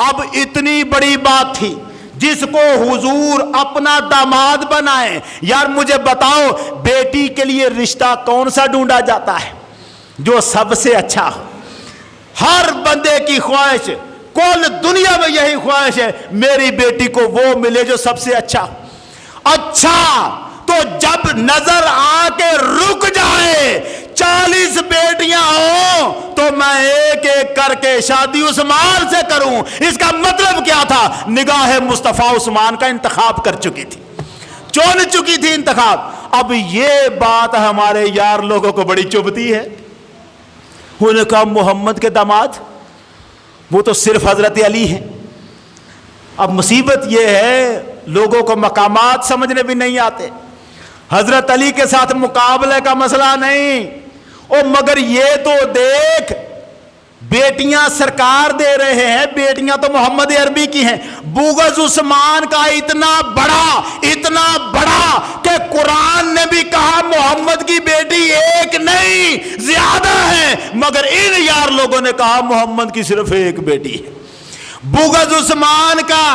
[SPEAKER 1] اب اتنی بڑی بات تھی جس کو حضور اپنا داماد بنائے. یار مجھے بتاؤ بیٹی کے لیے رشتہ کون سا ڈھونڈا جاتا ہے؟ جو سب سے اچھا ہو. ہر بندے کی خواہش، کل دنیا میں یہی خواہش ہے میری بیٹی کو وہ ملے جو سب سے اچھا ہو. اچھا تو جب نظر آ کے رک جائے 40 بیٹیاں ہوں تو میں ایک ایک کر کے شادی عثمان سے کروں. اس کا مطلب کیا تھا؟ نگاہ مصطفیٰ عثمان کا انتخاب کر چکی تھی، چن چکی تھی انتخاب. اب یہ بات ہمارے یار لوگوں کو بڑی چبھتی ہے. انہوں نے کہا محمد کے داماد وہ تو صرف حضرت علی ہیں. اب مصیبت یہ ہے لوگوں کو مقامات سمجھنے بھی نہیں آتے. حضرت علی کے ساتھ مقابلے کا مسئلہ نہیں، او مگر یہ تو دیکھ بیٹیاں سرکار دے رہے ہیں, بیٹیاں تو محمد عربی کی ہیں. بغض عثمان کا اتنا بڑا کہ قرآن نے بھی کہا محمد کی بیٹی ایک نہیں زیادہ ہے, مگر ان یار لوگوں نے کہا محمد کی صرف ایک بیٹی ہے. بغض عثمان کا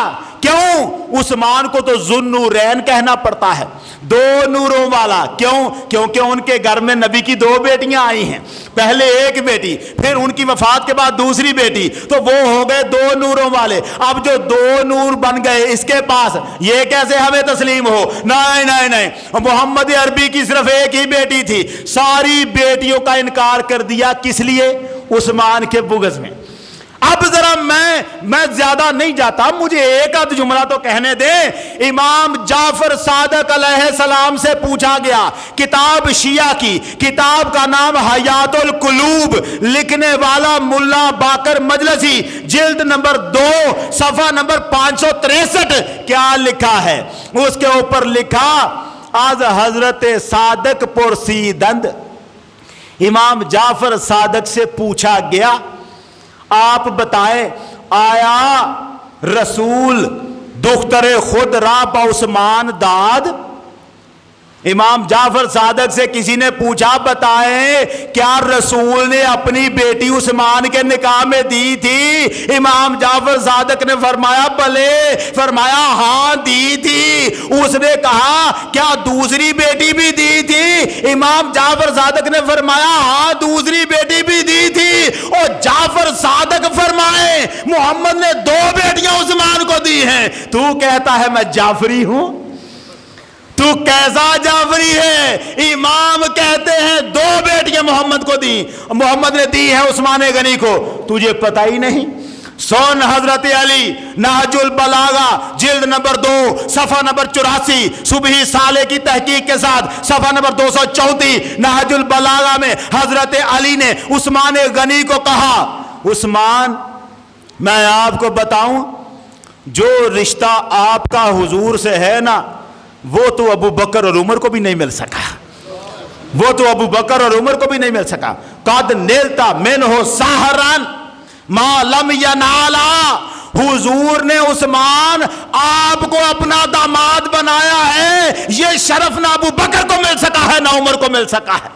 [SPEAKER 1] کیوں؟ عثمان کو تو ذوالنورین کہنا پڑتا ہے, دو نوروں والا. کیوں؟ کیونکہ ان کے گھر میں نبی کی دو بیٹیاں آئی ہیں, پہلے ایک بیٹی, پھر ان کی وفات کے بعد دوسری بیٹی, تو وہ ہو گئے دو نوروں والے. اب جو دو نور بن گئے اس کے پاس, یہ کیسے ہمیں تسلیم ہو؟ نہیں, محمد عربی کی صرف ایک ہی بیٹی تھی, ساری بیٹیوں کا انکار کر دیا. کس لیے؟ عثمان کے بغض میں. اب ذرا میں زیادہ نہیں جاتا, مجھے ایک آدھ جملہ تو کہنے دیں. امام جعفر صادق علیہ السلام سے پوچھا گیا, کتاب شیعہ کی, کتاب کا نام حیات القلوب, لکھنے والا ملا باقر مجلسی, جلد نمبر 2 صفحہ نمبر 563, کیا لکھا ہے؟ اس کے اوپر لکھا از حضرت صادق پرسیدند. امام جعفر صادق سے پوچھا گیا, آپ بتائیں آیا رسول دختر خود را با عثمان داد؟ امام جعفر صادق سے کسی نے پوچھا بتائیں کیا رسول نے اپنی بیٹی عثمان کے نکاح میں دی تھی؟ امام جعفر صادق نے فرمایا بلے, فرمایا ہاں دی تھی. اس نے کہا کیا دوسری بیٹی بھی دی تھی؟ امام جعفر صادق نے فرمایا ہاں دوسری بیٹی بھی دی تھی. اور جعفر صادق فرمائے محمد نے 2 بیٹیاں عثمان کو دی ہیں, تو کہتا ہے میں جعفری ہوں؟ تو کیسا جعفری ہے؟ امام کہتے ہیں 2 بیٹیاں محمد کو دی, محمد نے دی ہے عثمان غنی کو, تجھے پتہ ہی نہیں. سن حضرت علی نہج البلاغہ جلد نمبر 2 صفحہ نمبر 84, صبحی صالح کی تحقیق کے ساتھ صفحہ نمبر 234, نہج البلاغہ میں حضرت علی نے عثمان غنی کو کہا, عثمان میں آپ کو بتاؤں جو رشتہ آپ کا حضور سے ہے نا, وہ تو ابو بکر اور عمر کو بھی نہیں مل سکا, وہ تو ابو بکر اور عمر کو بھی نہیں مل سکا. قد نیلتا منہ سحران ما لم ینالا, حضور نے عثمان آپ کو اپنا داماد بنایا ہے, یہ شرف نہ ابو بکر کو مل سکا ہے نہ عمر کو مل سکا ہے.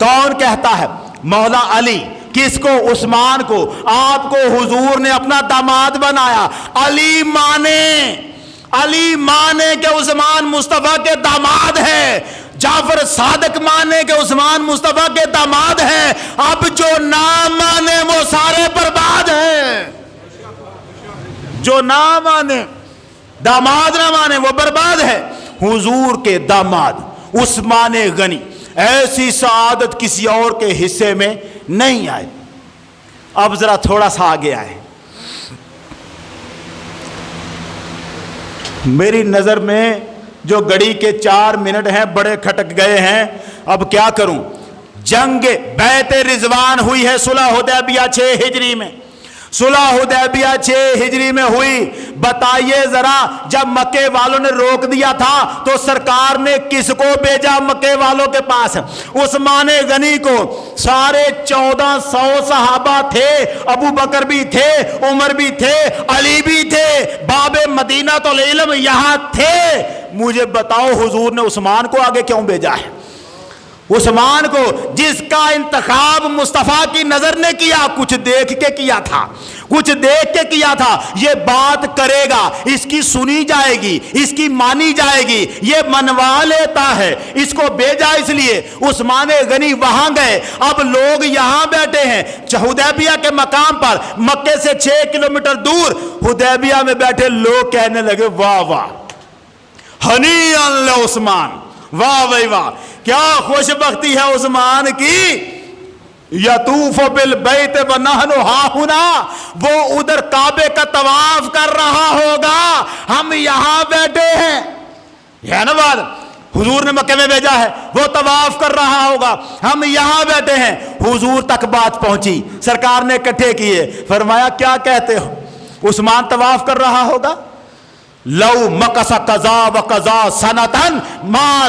[SPEAKER 1] کون کہتا ہے؟ مولا علی. کس کو؟ عثمان کو. آپ کو حضور نے اپنا داماد بنایا. علی مانے کہ عثمان مصطفیٰ کے داماد ہے, جعفر صادق مانے کہ عثمان مصطفیٰ کے داماد ہیں. اب جو نہ مانے وہ سارے برباد ہیں, جو نہ مانے, داماد نہ مانے وہ برباد ہے. حضور کے داماد عثمان غنی, ایسی سعادت کسی اور کے حصے میں نہیں آئے. اب ذرا تھوڑا سا آگے آئے. میری نظر میں جو گھڑی کے 4 منٹ ہیں بڑے کھٹک گئے ہیں, اب کیا کروں. جنگ بیعت رضوان ہوئی ہے صلح حدیبیہ 6 ہجری میں, صلح حدیبیہ 6 ہجری میں ہوئی. بتائیے ذرا جب مکے والوں نے روک دیا تھا تو سرکار نے کس کو بھیجا مکے والوں کے پاس؟ عثمان غنی کو. سارے 1400 صحابہ تھے, ابو بکر بھی تھے, عمر بھی تھے, علی بھی تھے, باب مدینہ تو العلم یہاں تھے. مجھے بتاؤ حضور نے عثمان کو آگے کیوں بھیجا ہے؟ عثمان کو جس کا انتخاب مصطفیٰ کی نظر نے کیا, کچھ دیکھ کے کیا تھا, کچھ دیکھ کے کیا تھا. یہ بات کرے گا, اس کی سنی جائے گی, اس کی مانی جائے گی, یہ منوا لیتا ہے. اس کو بھیجا اس لیے. عثمان غنی وہاں گئے, اب لوگ یہاں بیٹھے ہیں حدیبیہ کے مقام پر, مکے سے 6 کلومیٹر دور حدیبیہ میں بیٹھے لوگ کہنے لگے واہ واہ ہنیئا عثمان, واہ بھائی واہ, کیا خوش بختی ہے عثمان کی. یطوف بالبیت ونحن ہاہنا, وہ ادھر کعبے کا طواف کر رہا ہوگا, ہم یہاں بیٹھے ہیں. یہ نا بات, حضور نے مکے میں بھیجا ہے, وہ طواف کر رہا ہوگا, ہم یہاں بیٹھے ہیں. حضور تک بات پہنچی, سرکار نے اکٹھے کیے, فرمایا کیا کہتے ہو؟ عثمان طواف کر رہا ہوگا. لو مکث قضا و قضا سنتن ما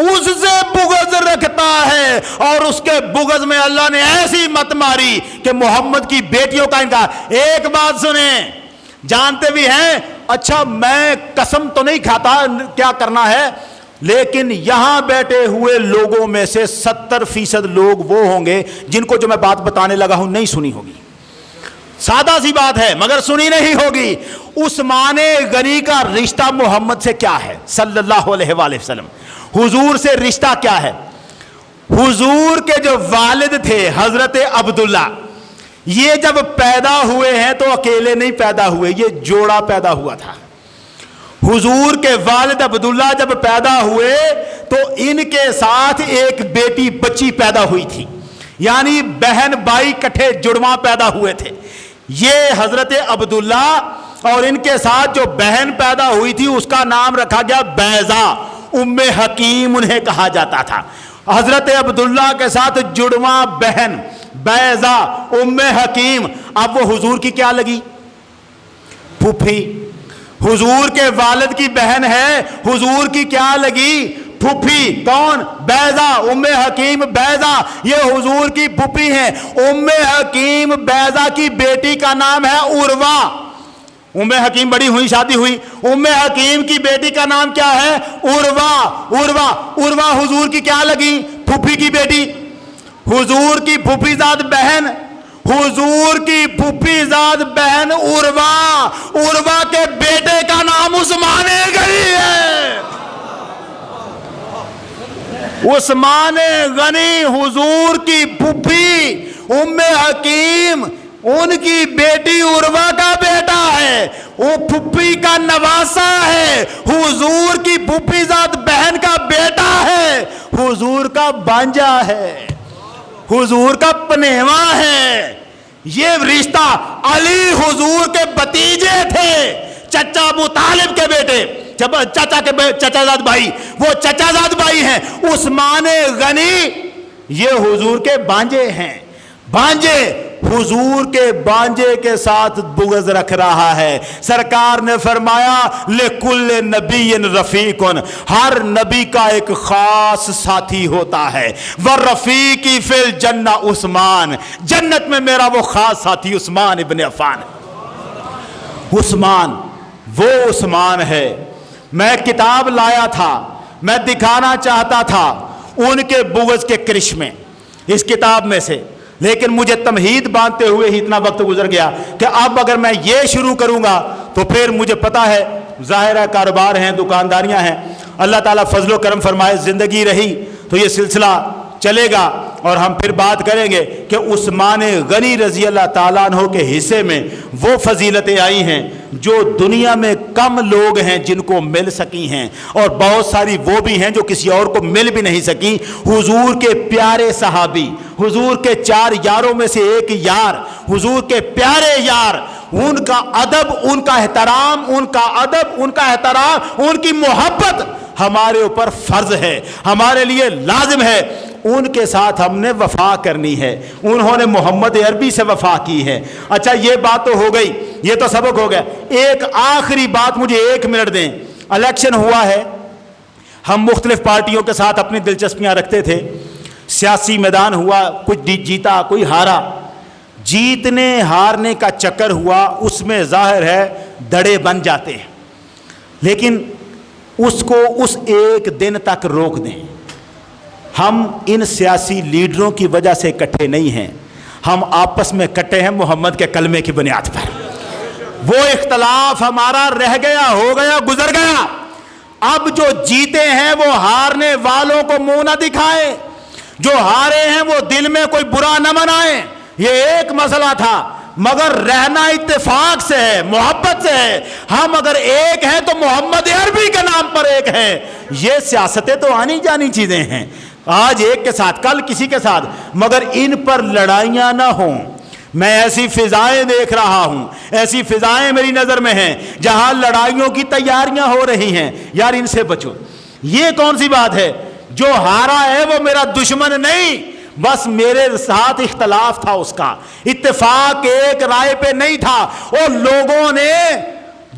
[SPEAKER 1] اس سے بغض رکھتا ہے، اور اس کے بغض میں اللہ نے ایسی مت ماری کہ محمد کی بیٹیوں کا انکار۔ ایک بات سنیں، جانتے بھی ہیں، اچھا میں قسم تو نہیں کھاتا کیا کرنا ہے، لیکن یہاں بیٹھے ہوئے لوگوں میں سے 70% لوگ وہ ہوں گے جن کو جو میں بات بتانے لگا ہوں نہیں سنی ہوگی۔ سادہ سی بات ہے مگر سنی نہیں ہوگی۔ عثمان غنی کا رشتہ محمد سے کیا ہے صلی اللہ علیہ وآلہ وسلم؟ حضور سے رشتہ کیا ہے؟ حضور کے جو والد تھے حضرت عبداللہ، یہ جب پیدا ہوئے ہیں تو اکیلے نہیں پیدا ہوئے، یہ جوڑا پیدا ہوا تھا۔ حضور کے والد عبداللہ جب پیدا ہوئے تو ان کے ساتھ ایک بیٹی بچی پیدا ہوئی تھی، یعنی بہن بھائی کٹھے جڑواں پیدا ہوئے تھے۔ یہ حضرت عبداللہ اور ان کے ساتھ جو بہن پیدا ہوئی تھی اس کا نام رکھا گیا بیضا، ام حکیم انہیں کہا جاتا تھا۔ حضرت عبداللہ کے ساتھ جڑواں بہن بیضا ام حکیم، اب وہ حضور کی کیا لگی؟ پھوپھی۔ حضور کے والد کی بہن ہے، حضور کی کیا لگی؟ پھوپھی۔ کون؟ بیضا ام حکیم بیضا، یہ حضور کی پھوپھی ہیں۔ ام حکیم بیضا کی بیٹی کا نام ہے عروہ۔ ام حکیم بڑی ہوئی، شادی ہوئی، ام حکیم کی بیٹی کا نام کیا ہے؟ عروہ حضور کی کیا لگی؟ پھوپھی کی بیٹی۔ حضور کی پھوپھی زاد بہن، حضور کی پھوپھی زاد بہن عروہ کے بیٹے کا نام عثمان غنی ہے۔ عثمان غنی حضور کی پھوپھی ام حکیم، ان کی بیٹی عروہ کا بیٹا ہے، وہ پھوپھی کا نواسا ہے، حضور کی پھوپھی زاد بہن کا بیٹا ہے، حضور کا بانجا ہے، حضور کا پنیواں ہے۔ یہ رشتہ علی حضور کے بھتیجے تھے، چچا ابو طالب کے بیٹے، چچا زاد بھائی، وہ چچا زاد بھائی ہیں۔ عثمان غنی یہ حضور کے بانجے ہیں۔ بانجے، حضور کے بانجے کے ساتھ بغض رکھ رہا ہے۔ سرکار نے فرمایا لِكُلِّ نَبِيٍّ رَفِيقٌ، ہر نبی کا ایک خاص ساتھی ہوتا ہے۔ وَالرَّفِيقِ فِي الْجَنَّةِ عثمان، جنت میں میرا وہ خاص ساتھی عثمان ابن عفان۔ عثمان، وہ عثمان ہے۔ میں کتاب لایا تھا، میں دکھانا چاہتا تھا ان کے بغض کے کرشمے اس کتاب میں سے، لیکن مجھے تمہید باندھتے ہوئے ہی اتنا وقت گزر گیا کہ اب اگر میں یہ شروع کروں گا تو پھر مجھے پتا ہے ظاہر ہے کاروبار ہیں، دکانداریاں ہیں، اللہ تعالیٰ فضل و کرم فرمائے زندگی رہی تو یہ سلسلہ چلے گا اور ہم پھر بات کریں گے کہ عثمان غنی رضی اللہ تعالیٰ عنہ کے حصے میں وہ فضیلتیں آئی ہیں جو دنیا میں کم لوگ ہیں جن کو مل سکی ہیں، اور بہت ساری وہ بھی ہیں جو کسی اور کو مل بھی نہیں سکی۔ حضور کے پیارے صحابی، حضور کے 4 یاروں میں سے ایک یار، حضور کے پیارے یار، ان کا ادب، ان کا احترام، ان کا ادب، ان کا احترام، ان کی محبت ہمارے اوپر فرض ہے، ہمارے لیے لازم ہے۔ ان کے ساتھ ہم نے وفا کرنی ہے، انہوں نے محمد عربی سے وفا کی ہے۔ اچھا یہ بات تو ہو گئی، یہ تو سبق ہو گیا۔ ایک آخری بات مجھے 1 منٹ دیں۔ الیکشن ہوا ہے، ہم مختلف پارٹیوں کے ساتھ اپنی دلچسپیاں رکھتے تھے، سیاسی میدان ہوا، کچھ جیتا کوئی ہارا، جیتنے ہارنے کا چکر ہوا، اس میں ظاہر ہے دڑے بن جاتے ہیں، لیکن اس کو اس ایک دن تک روک دیں۔ ہم ان سیاسی لیڈروں کی وجہ سے اکٹھے نہیں ہیں، ہم آپس میں اکٹھے ہیں محمد کے کلمے کی بنیاد پر۔ وہ اختلاف ہمارا رہ گیا، ہو گیا، گزر گیا۔ اب جو جیتے ہیں وہ ہارنے والوں کو منہ نہ دکھائیں، جو ہارے ہیں وہ دل میں کوئی برا نہ منائیں۔ یہ ایک مسئلہ تھا، مگر رہنا اتفاق سے ہے، محبت سے ہے۔ ہم اگر ایک ہیں تو محمد عربی کے نام پر ایک ہیں۔ یہ سیاستیں تو آنی جانی چیزیں ہیں، آج ایک کے ساتھ کل کسی کے ساتھ، مگر ان پر لڑائیاں نہ ہوں۔ میں ایسی فضائیں دیکھ رہا ہوں، ایسی فضائیں میری نظر میں ہیں جہاں لڑائیوں کی تیاریاں ہو رہی ہیں، یار ان سے بچو۔ یہ کون سی بات ہے؟ جو ہارا ہے وہ میرا دشمن نہیں، بس میرے ساتھ اختلاف تھا، اس کا اتفاق ایک رائے پہ نہیں تھا۔ اور لوگوں نے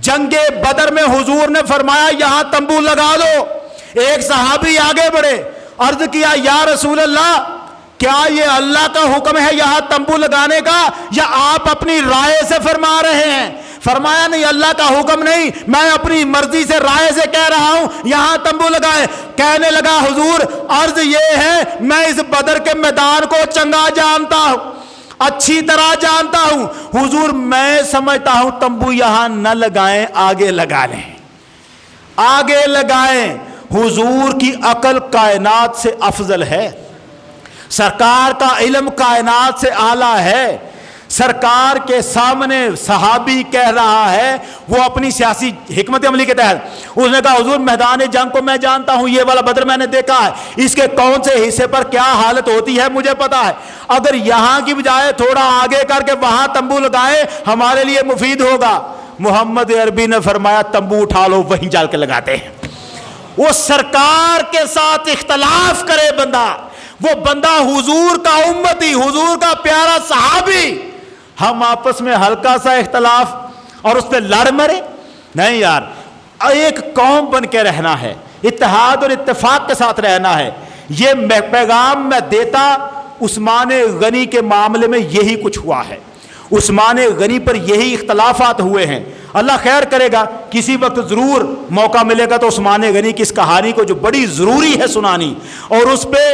[SPEAKER 1] جنگ بدر میں حضور نے فرمایا یہاں تمبو لگا دو،
[SPEAKER 2] ایک صحابی آگے بڑھے، عرض کیا یا رسول اللہ کیا یہ اللہ کا حکم ہے یہاں تمبو لگانے کا یا آپ اپنی رائے سے فرما رہے ہیں؟ فرمایا نہیں، اللہ کا حکم نہیں، میں اپنی مرضی سے رائے سے کہہ رہا ہوں یہاں تمبو لگائے۔ کہنے لگا حضور عرض یہ ہے میں اس بدر کے میدان کو چنگا جانتا ہوں، اچھی طرح جانتا ہوں، حضور میں سمجھتا ہوں تمبو یہاں نہ لگائیں، آگے لگا لیں، آگے لگائیں۔ حضور کی عقل کائنات سے افضل ہے، سرکار کا علم کائنات سے اعلیٰ ہے۔ سرکار کے سامنے صحابی کہہ رہا ہے، وہ اپنی سیاسی حکمت عملی کے تحت اس نے کہا حضور میدان جنگ کو میں جانتا ہوں، یہ والا بدر میں نے دیکھا ہے، اس کے کون سے حصے پر کیا حالت ہوتی ہے مجھے پتا ہے، اگر یہاں کی بجائے تھوڑا آگے کر کے وہاں تمبو لگائے ہمارے لیے مفید ہوگا۔ محمد عربی نے فرمایا تمبو اٹھا لو، وہیں جال کے لگاتے ہیں۔ وہ سرکار کے ساتھ اختلاف کرے بندہ، وہ بندہ حضور کا امتی، حضور کا پیارا صحابی، ہم آپس میں ہلکا سا اختلاف اور اس پہ لڑ مرے؟ نہیں یار، ایک قوم بن کے رہنا ہے، اتحاد اور اتفاق کے ساتھ رہنا ہے۔ یہ پیغام میں دیتا، عثمان غنی کے معاملے میں یہی کچھ ہوا ہے، عثمان غنی پر یہی اختلافات ہوئے ہیں۔ اللہ خیر کرے گا، کسی وقت ضرور موقع ملے گا تو عثمان غنی کی اس کہانی کو جو بڑی ضروری ہے سنانی، اور اس پہ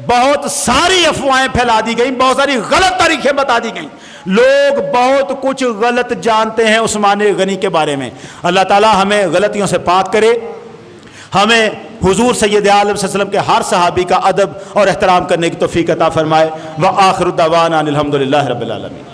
[SPEAKER 2] بہت ساری افواہیں پھیلا دی گئیں، بہت ساری غلط تاریخیں بتا دی گئیں، لوگ بہت کچھ غلط جانتے ہیں عثمان غنی کے بارے میں۔ اللہ تعالی ہمیں غلطیوں سے پاک کرے، ہمیں حضور سید عالم صلی اللہ علیہ وسلم کے ہر صحابی کا ادب اور احترام کرنے کی توفیق عطا فرمائے۔ وآخر دعوانا الحمدللہ رب العالمین۔